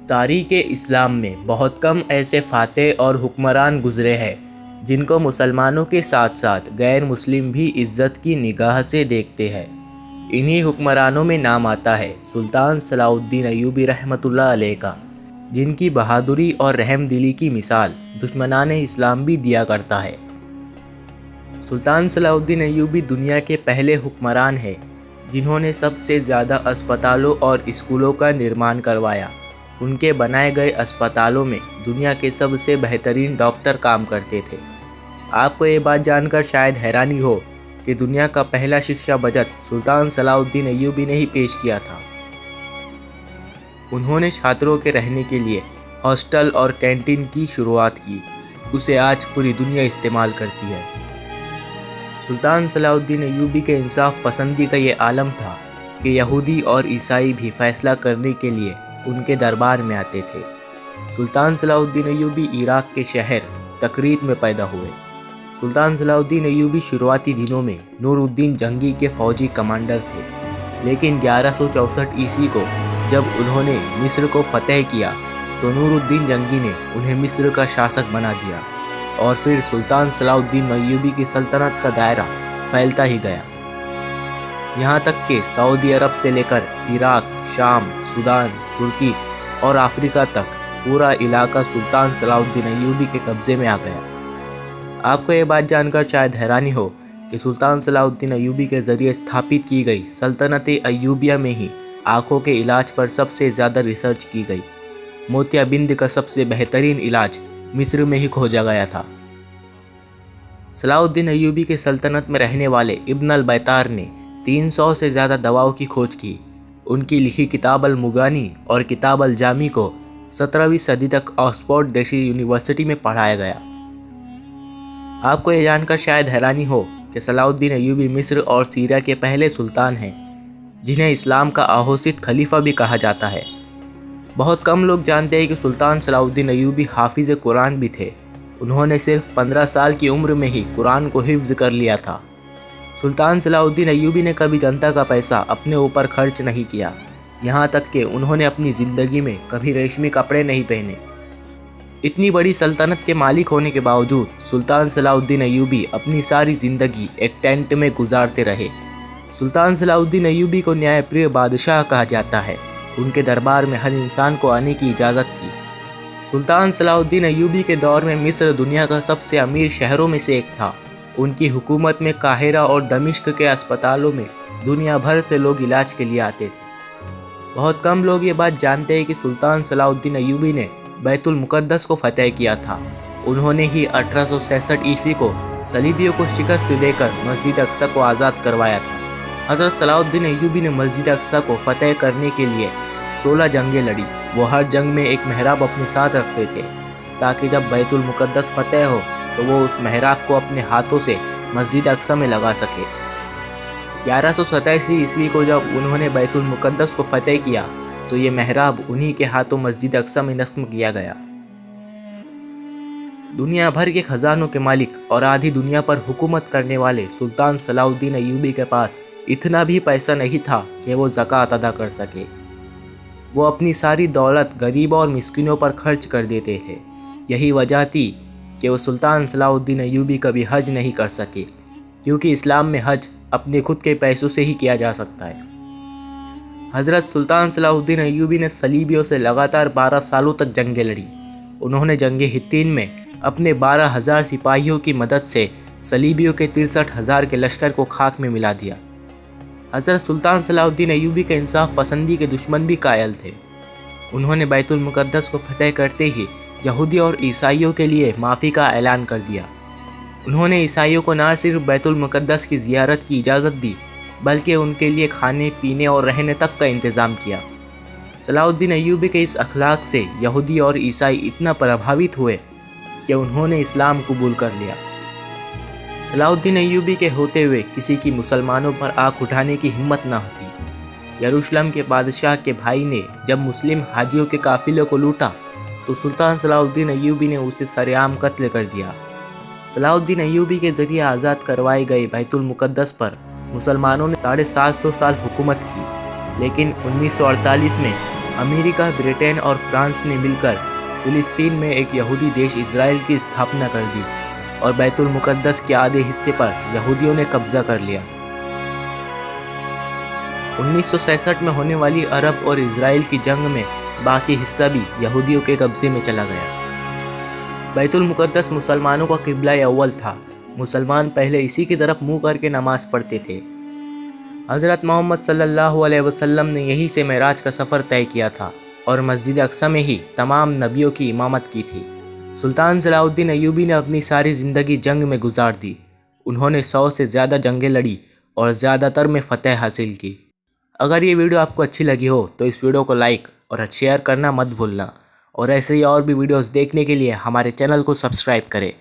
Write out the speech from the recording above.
تاریخ اسلام میں بہت کم ایسے فاتح اور حکمران گزرے ہیں جن کو مسلمانوں کے ساتھ ساتھ غیر مسلم بھی عزت کی نگاہ سے دیکھتے ہیں۔ انہی حکمرانوں میں نام آتا ہے سلطان صلاح الدین ایوبی رحمۃ اللہ علیہ کا، جن کی بہادری اور رحم دلی کی مثال دشمنان اسلام بھی دیا کرتا ہے۔ سلطان صلاح الدین ایوبی دنیا کے پہلے حکمران ہیں جنہوں نے سب سے زیادہ اسپتالوں اور اسکولوں کا نرمان کروایا۔ ان کے بنائے گئے اسپتالوں میں دنیا کے سب سے بہترین ڈاکٹر کام کرتے تھے۔ آپ کو یہ بات جان کر شاید حیرانی ہو کہ دنیا کا پہلا شکشا بجٹ سلطان صلاح الدین ایوبی نے ہی پیش کیا تھا۔ انہوں نے چھاتروں کے رہنے کے لیے ہاسٹل اور کینٹین کی شروعات کی، اسے آج پوری دنیا استعمال کرتی ہے۔ سلطان صلاح الدین ایوبی کے انصاف پسندی کا یہ عالم تھا کہ یہودی اور عیسائی بھی فیصلہ کرنے کے لیے ان کے دربار میں آتے تھے۔ سلطان صلاح الدین ایوبی عراق کے شہر تکریت میں پیدا ہوئے۔ سلطان صلاح الدین ایوبی شروعاتی دنوں میں نور الدین جنگی کے فوجی کمانڈر تھے، لیکن 1164 عیسوی کو جب انہوں نے مصر کو فتح کیا تو نور الدین جنگی نے انہیں مصر کا شاسک بنا دیا، اور پھر سلطان صلاح الدین ایوبی کی سلطنت کا دائرہ پھیلتا ہی گیا، یہاں تک کہ سعودی عرب سے لے کر عراق، شام، سودان، ترکی اور افریقہ تک پورا علاقہ سلطان صلاح الدین ایوبی کے قبضے میں آ گیا۔ آپ کو یہ بات جان کر شاید حیرانی ہو کہ سلطان صلاح الدین ایوبی کے ذریعے استھاپت کی گئی سلطنت ایوبیہ میں ہی آنکھوں کے علاج پر سب سے زیادہ ریسرچ کی گئی۔ موتیا بند کا سب سے بہترین علاج مصر میں ہی کھوجا گیا تھا۔ صلاح الدین ایوبی کے سلطنت میں رہنے والے ابن البیطار نے 300 سے زیادہ دواؤں کی کھوج کی۔ ان کی لکھی کتاب المغانی اور کتاب الجامی کو 17ویں صدی تک آکسفورڈ جیسی یونیورسٹی میں پڑھایا گیا۔ آپ کو یہ جان کر شاید حیرانی ہو کہ صلاح الدین ایوبی مصر اور سیریا کے پہلے سلطان ہیں جنہیں اسلام کا آغوشیت خلیفہ بھی کہا جاتا ہے۔ بہت کم لوگ جانتے ہیں کہ سلطان صلاح الدین ایوبی حافظ قرآن بھی تھے۔ انہوں نے صرف 15 سال کی عمر میں ہی قرآن کو حفظ کر لیا تھا۔ سلطان صلاح الدین ایوبی نے کبھی جنتا کا پیسہ اپنے اوپر خرچ نہیں کیا، یہاں تک کہ انہوں نے اپنی زندگی میں کبھی ریشمی کپڑے نہیں پہنے۔ اتنی بڑی سلطنت کے مالک ہونے کے باوجود سلطان صلاح الدین ایوبی اپنی ساری زندگی ایک ٹینٹ میں گزارتے رہے۔ سلطان صلاح الدین ایوبی کو نیائے پریہ بادشاہ کہا جاتا ہے۔ ان کے دربار میں ہر انسان کو آنے کی اجازت تھی۔ سلطان صلاح الدین ایوبی کے دور میں مصر دنیا کا سب سے امیر شہروں میں سے ایک تھا۔ ان کی حکومت میں قاہرہ اور دمشق کے اسپتالوں میں دنیا بھر سے لوگ علاج کے لیے آتے تھے۔ بہت کم لوگ یہ بات جانتے ہیں کہ سلطان صلاح الدین ایوبی نے بیت المقدس کو فتح کیا تھا۔ انہوں نے ہی 1866 عیسوی کو صلیبیوں کو شکست دے کر مسجد اقصی کو آزاد کروایا تھا۔ حضرت صلاح الدین ایوبی نے مسجد اقصی کو فتح کرنے کے لیے 16 جنگیں لڑی۔ وہ ہر جنگ میں ایک محراب اپنے ساتھ رکھتے تھے تاکہ جب بیت المقدس فتح ہو تو وہ اس محراب کو اپنے ہاتھوں سے مسجد اقصی میں لگا سکے۔ 1187 عیسوی کو جب انہوں نے بیت المقدس کو فتح کیا تو یہ محراب انہی کے ہاتھوں مسجد اقصی میں نصب کیا گیا۔ دنیا بھر کے خزانوں کے مالک اور آدھی دنیا پر حکومت کرنے والے سلطان صلاح الدین ایوبی کے پاس اتنا بھی پیسہ نہیں تھا کہ وہ زکوٰۃ ادا کر سکے۔ وہ اپنی ساری دولت غریبوں اور مسکینوں پر خرچ کر دیتے تھے۔ یہی وجہ تھی کہ وہ سلطان صلاح الدین ایوبی کبھی حج نہیں کر سکے، کیونکہ اسلام میں حج اپنے خود کے پیسوں سے ہی کیا جا سکتا ہے۔ حضرت سلطان صلاح الدین ایوبی نے صلیبیوں سے لگاتار 12 سالوں تک جنگیں لڑی۔ انہوں نے جنگ حطین میں اپنے 12,000 سپاہیوں کی مدد سے صلیبیوں کے 63,000 کے لشکر کو خاک میں ملا دیا۔ حضرت سلطان صلاح الدین ایوبی کے انصاف پسندی کے دشمن بھی قائل تھے۔ انہوں نے بیت المقدس کو فتح کرتے ہی یہودی اور عیسائیوں کے لیے معافی کا اعلان کر دیا۔ انہوں نے عیسائیوں کو نہ صرف بیت المقدس کی زیارت کی اجازت دی بلکہ ان کے لیے کھانے پینے اور رہنے تک کا انتظام کیا۔ صلاح الدین ایوبی کے اس اخلاق سے یہودی اور عیسائی اتنا پربھاوت ہوئے کہ انہوں نے اسلام قبول کر لیا۔ صلاح الدین ایوبی کے ہوتے ہوئے کسی کی مسلمانوں پر آنکھ اٹھانے کی ہمت نہ تھی۔ یروشلم کے بادشاہ کے بھائی نے جب مسلم حاجیوں کے قافلے کو لوٹا تو سلطان صلاح الدین ایوبی نے اسے سرعام قتل کر دیا۔ صلاح الدین ایوبی کے ذریعے آزاد کروائے گئے بیت المقدس پر مسلمانوں نے 750 سال حکومت کی، لیکن 1948 میں امریکہ، برطانیہ اور فرانس نے مل کر فلسطین میں ایک یہودی دیش اسرائیل کی استھاپنا کر دی اور بیت المقدس کے آدھے حصے پر یہودیوں نے قبضہ کر لیا۔ 1967 میں ہونے والی عرب اور اسرائیل کی جنگ میں باقی حصہ بھی یہودیوں کے قبضے میں چلا گیا۔ بیت المقدس مسلمانوں کا قبلہ اول تھا۔ مسلمان پہلے اسی کی طرف منہ کر کے نماز پڑھتے تھے۔ حضرت محمد صلی اللہ علیہ وسلم نے یہی سے معراج کا سفر طے کیا تھا اور مسجد اقصی میں ہی تمام نبیوں کی امامت کی تھی۔ سلطان صلاح الدین ایوبی نے اپنی ساری زندگی جنگ میں گزار دی۔ انہوں نے 100 سے زیادہ جنگیں لڑی اور زیادہ تر میں فتح حاصل کی۔ اگر یہ ویڈیو آپ کو اچھی لگی ہو تو اس ویڈیو کو لائک اور شیئر کرنا مت بھولنا، اور ایسے ہی اور بھی ویڈیوز دیکھنے کے لیے ہمارے چینل کو سبسکرائب کریں۔